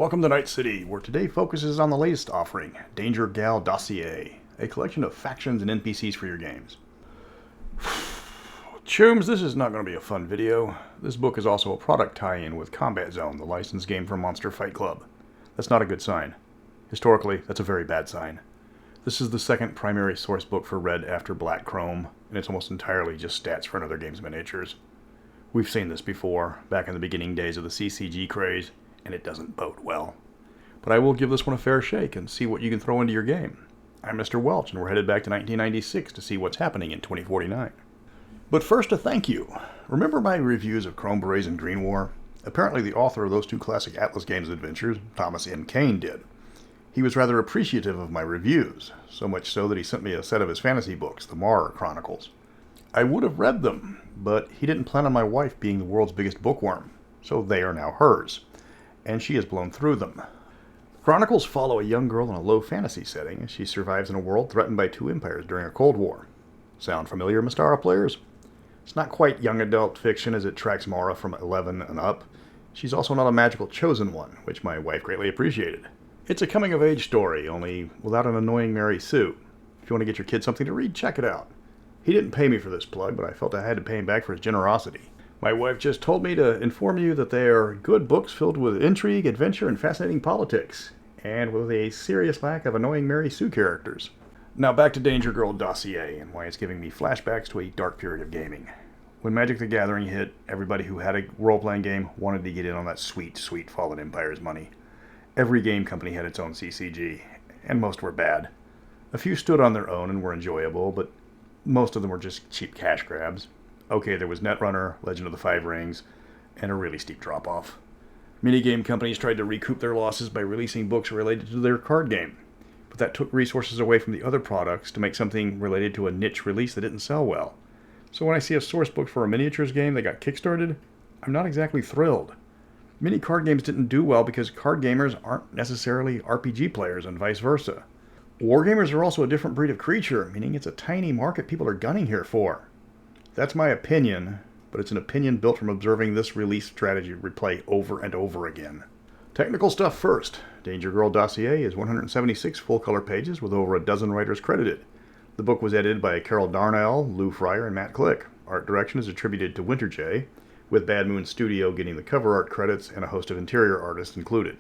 Welcome to Night City, where today focuses on the latest offering, Danger Gal Dossier, a collection of factions and NPCs for your games. Chooms, this is not going to be a fun video. This book is also a product tie-in with Combat Zone, the licensed game from Monster Fight Club. That's not a good sign. Historically, that's a very bad sign. This is the second primary source book for Red after Black Chrome, and it's almost entirely just stats for another game's miniatures. We've seen this before, back in the beginning days of the CCG craze, and it doesn't bode well. But I will give this one a fair shake and see what you can throw into your game. I'm Mr. Welch, and we're headed back to 1996 to see what's happening in 2049. But first, a thank you. Remember my reviews of Chrome Berets and Green War? Apparently the author of those two classic Atlas Games adventures, Thomas M. Kane, did. He was rather appreciative of my reviews, so much so that he sent me a set of his fantasy books, the Mara Chronicles. I would have read them, but he didn't plan on my wife being the world's biggest bookworm, so they are now hers, and she has blown through them. The Chronicles follow a young girl in a low fantasy setting as she survives in a world threatened by two empires during a Cold War. Sound familiar, Mystara players? It's not quite young adult fiction as it tracks Mara from 11 and up. She's also not a magical chosen one, which my wife greatly appreciated. It's a coming-of-age story, only without an annoying Mary Sue. If you want to get your kid something to read, check it out. He didn't pay me for this plug, but I felt I had to pay him back for his generosity. My wife just told me to inform you that they are good books filled with intrigue, adventure, and fascinating politics, and with a serious lack of annoying Mary Sue characters. Now back to Danger Girl Dossier, and why it's giving me flashbacks to a dark period of gaming. When Magic the Gathering hit, everybody who had a role-playing game wanted to get in on that sweet, sweet Fallen Empires money. Every game company had its own CCG, and most were bad. A few stood on their own and were enjoyable, but most of them were just cheap cash grabs. Okay, there was Netrunner, Legend of the Five Rings, and a really steep drop-off. Many game companies tried to recoup their losses by releasing books related to their card game, but that took resources away from the other products to make something related to a niche release that didn't sell well. So when I see a source book for a miniatures game that got kickstarted, I'm not exactly thrilled. Many card games didn't do well because card gamers aren't necessarily RPG players and vice versa. Wargamers are also a different breed of creature, meaning it's a tiny market people are gunning here for. That's my opinion, but it's an opinion built from observing this release strategy replay over and over again. Technical stuff first. Danger Girl Dossier is 176 full-color pages with over a dozen writers credited. The book was edited by Carol Darnell, Lou Fryer, and Matt Click. Art direction is attributed to Winter J, with Bad Moon Studio getting the cover art credits and a host of interior artists included.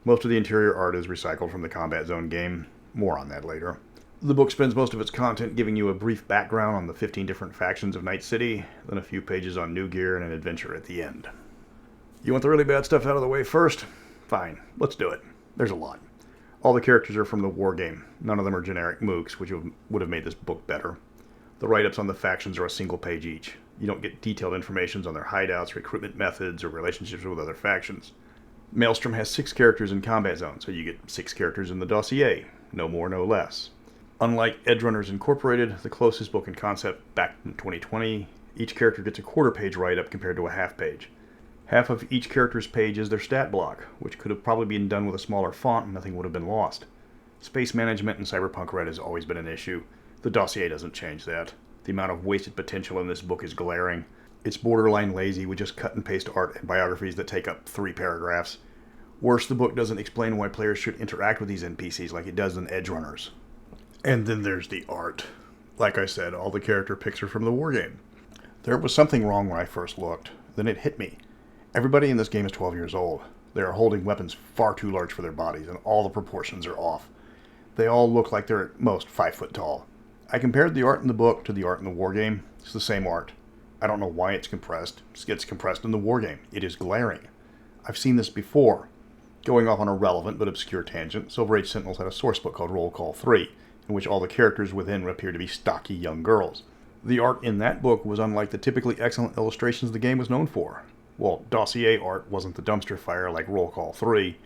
Most of the interior art is recycled from the Combat Zone game. More on that later. The book spends most of its content giving you a brief background on the 15 different factions of Night City, then a few pages on new gear and an adventure at the end. You want the really bad stuff out of the way first? Fine, let's do it. There's a lot. All the characters are from the war game. None of them are generic mooks, which would have made this book better. The write-ups on the factions are a single page each. You don't get detailed information on their hideouts, recruitment methods, or relationships with other factions. Maelstrom has 6 characters in Combat Zone, so you get 6 characters in the Dossier. No more, no less. Unlike Edgerunners Incorporated, the closest book in concept back in 2020, each character gets a quarter-page write-up compared to a half-page. Half of each character's page is their stat block, which could have probably been done with a smaller font and nothing would have been lost. Space management in Cyberpunk Red has always been an issue. The Dossier doesn't change that. The amount of wasted potential in this book is glaring. It's borderline lazy with just cut and paste art and biographies that take up 3 paragraphs. Worse, the book doesn't explain why players should interact with these NPCs like it does in Edgerunners. And then there's the art. Like I said, all the character pics are from the wargame. There was something wrong when I first looked. Then it hit me. Everybody in this game is 12 years old. They are holding weapons far too large for their bodies, and all the proportions are off. They all look like they're at most 5 foot tall. I compared the art in the book to the art in the wargame. It's the same art. I don't know why it's compressed. It gets compressed in the wargame. It is glaring. I've seen this before. Going off on a relevant but obscure tangent, Silver Age Sentinels had a source book called Roll Call 3, in which all the characters within appear to be stocky young girls. The art in that book was unlike the typically excellent illustrations the game was known for. While Dossier art wasn't the dumpster fire like Roll Call 3,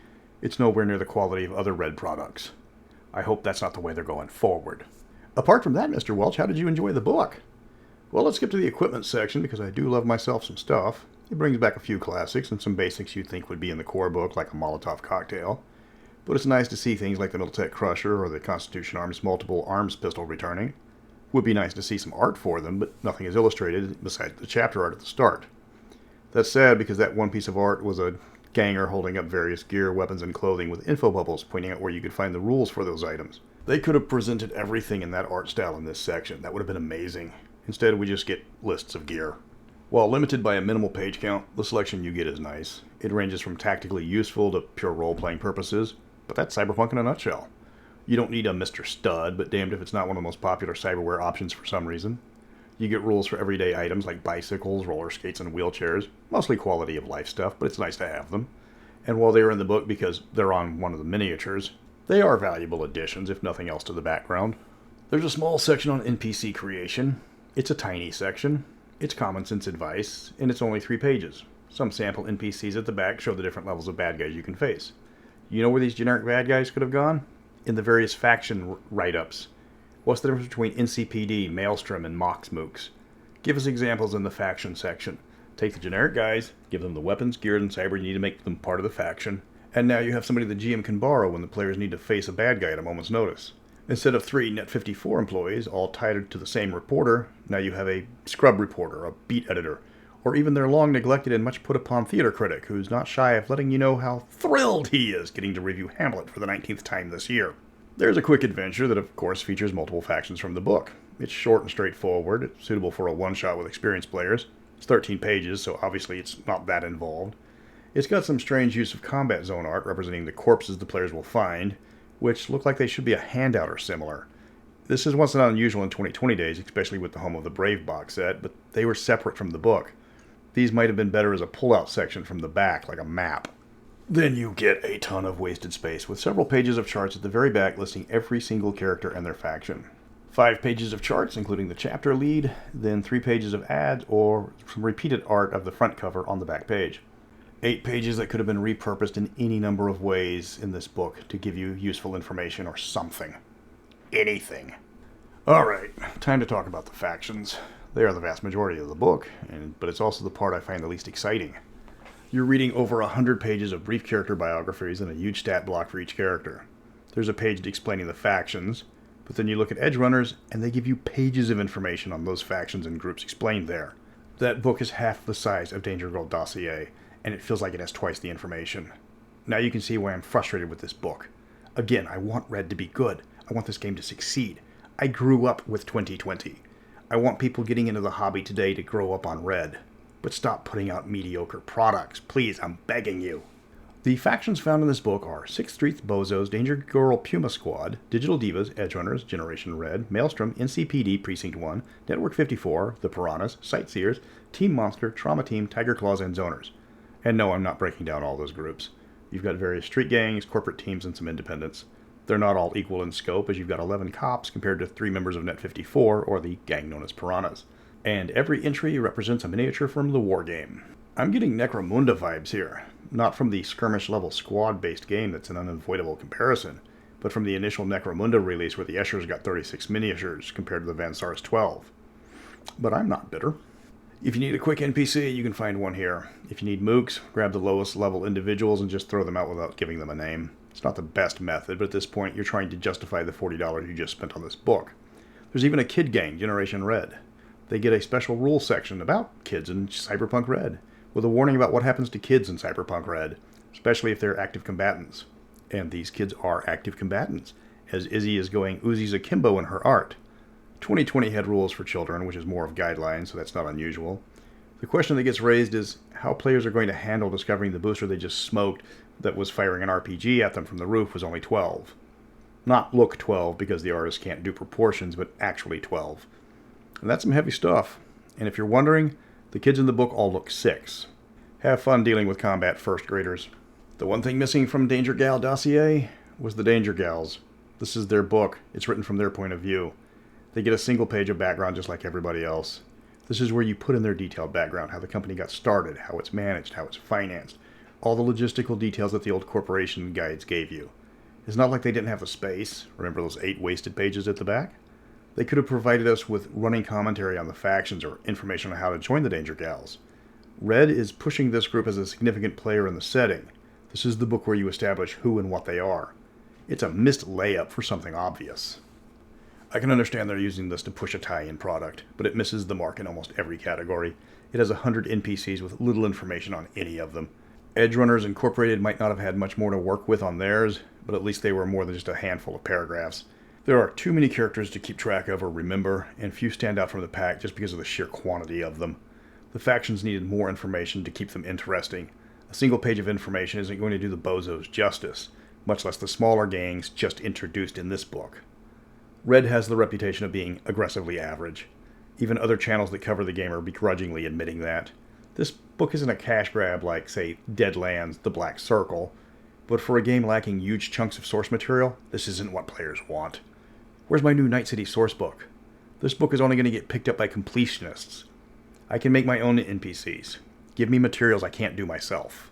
it's nowhere near the quality of other Red products. I hope that's not the way they're going forward. Apart from that, Mr. Welch, how did you enjoy the book? Well, let's skip to the equipment section because I do love myself some stuff. It brings back a few classics and some basics you'd think would be in the core book, like a Molotov cocktail. But it's nice to see things like the Militech Crusher or the Constitution Arms multiple arms pistol returning. Would be nice to see some art for them, but nothing is illustrated besides the chapter art at the start. That's sad because that one piece of art was a gang are holding up various gear, weapons, and clothing with info bubbles pointing out where you could find the rules for those items. They could have presented everything in that art style in this section. That would have been amazing. Instead, we just get lists of gear. While limited by a minimal page count, the selection you get is nice. It ranges from tactically useful to pure role-playing purposes, but that's Cyberpunk in a nutshell. You don't need a Mr. Stud, but damned if it's not one of the most popular cyberware options for some reason. You get rules for everyday items like bicycles, roller skates, and wheelchairs. Mostly quality of life stuff, but it's nice to have them. And while they are in the book because they're on one of the miniatures, they are valuable additions, if nothing else, to the background. There's a small section on NPC creation. It's a tiny section. It's common sense advice, and it's only 3 pages. Some sample NPCs at the back show the different levels of bad guys you can face. You know where these generic bad guys could have gone? In the various faction write-ups. What's the difference between NCPD, Maelstrom, and Mox Mooks? Give us examples in the faction section. Take the generic guys, give them the weapons, gear, and cyber you need to make them part of the faction, and now you have somebody the GM can borrow when the players need to face a bad guy at a moment's notice. Instead of 3 Net 54 employees, all tied to the same reporter, now you have a scrub reporter, a beat editor, or even their long-neglected and much-put-upon theater critic, who's not shy of letting you know how thrilled he is getting to review Hamlet for the 19th time this year. There's a quick adventure that, of course, features multiple factions from the book. It's short and straightforward. It's suitable for a one-shot with experienced players. It's 13 pages, so obviously it's not that involved. It's got some strange use of combat zone art representing the corpses the players will find, which look like they should be a handout or similar. This is once not unusual in 2020 days, especially with the Home of the Brave box set, but they were separate from the book. These might have been better as a pull-out section from the back, like a map. Then you get a ton of wasted space, with several pages of charts at the very back listing every single character and their faction. 5 pages of charts, including the chapter lead, then 3 pages of ads or some repeated art of the front cover on the back page. 8 pages that could have been repurposed in any number of ways in this book to give you useful information or something. Anything. Alright, time to talk about the factions. They are the vast majority of the book, but it's also the part I find the least exciting. You're reading over 100 pages of brief character biographies and a huge stat block for each character. There's a page explaining the factions, but then you look at Edgerunners, and they give you pages of information on those factions and groups explained there. That book is half the size of Danger Girl Dossier, and it feels like it has twice the information. Now you can see why I'm frustrated with this book. Again, I want Red to be good. I want this game to succeed. I grew up with 2020. I want people getting into the hobby today to grow up on Red. But stop putting out mediocre products. Please, I'm begging you. The factions found in this book are 6th Street Bozos, Danger Girl Puma Squad, Digital Divas, Edgerunners, Generation Red, Maelstrom, NCPD Precinct 1, Network 54, The Piranhas, Sightseers, Team Monster, Trauma Team, Tiger Claws, and Zoners. And no, I'm not breaking down all those groups. You've got various street gangs, corporate teams, and some independents. They're not all equal in scope, as you've got 11 cops compared to 3 members of Net 54, or the gang known as Piranhas. And every entry represents a miniature from the war game. I'm getting Necromunda vibes here, not from the skirmish-level squad-based game that's an unavoidable comparison, but from the initial Necromunda release where the Eschers got 36 miniatures compared to the Van Sars 12. But I'm not bitter. If you need a quick NPC, you can find one here. If you need mooks, grab the lowest level individuals and just throw them out without giving them a name. It's not the best method, but at this point you're trying to justify the $40 you just spent on this book. There's even a kid gang, Generation Red. They get a special rule section about kids in Cyberpunk Red, with a warning about what happens to kids in Cyberpunk Red, especially if they're active combatants. And these kids are active combatants, as Izzy is going Uzi's Akimbo in her art. 2020 had rules for children, which is more of guidelines, so that's not unusual. The question that gets raised is how players are going to handle discovering the booster they just smoked that was firing an RPG at them from the roof was only 12. Not look 12 because the artist can't do proportions, but actually 12. And that's some heavy stuff. And if you're wondering, the kids in the book all look 6. Have fun dealing with combat first graders. The one thing missing from Danger Gal Dossier was the Danger Gals. This is their book. It's written from their point of view. They get a single page of background just like everybody else. This is where you put in their detailed background, how the company got started, how it's managed, how it's financed, all the logistical details that the old corporation guides gave you. It's not like they didn't have the space. Remember those 8 wasted pages at the back? They could have provided us with running commentary on the factions or information on how to join the Danger Gals. Red is pushing this group as a significant player in the setting. This is the book where you establish who and what they are. It's a missed layup for something obvious. I can understand they're using this to push a tie-in product, but it misses the mark in almost every category. It has 100 NPCs with little information on any of them. Edge Runners Incorporated might not have had much more to work with on theirs, but at least they were more than just a handful of paragraphs. There are too many characters to keep track of or remember, and few stand out from the pack just because of the sheer quantity of them. The factions needed more information to keep them interesting. A single page of information isn't going to do the bozos justice, much less the smaller gangs just introduced in this book. Red has the reputation of being aggressively average. Even other channels that cover the game are begrudgingly admitting that. This book isn't a cash grab like, say, Deadlands, The Black Circle, but for a game lacking huge chunks of source material, this isn't what players want. Where's my new Night City source book? This book is only going to get picked up by completionists. I can make my own NPCs. Give me materials I can't do myself.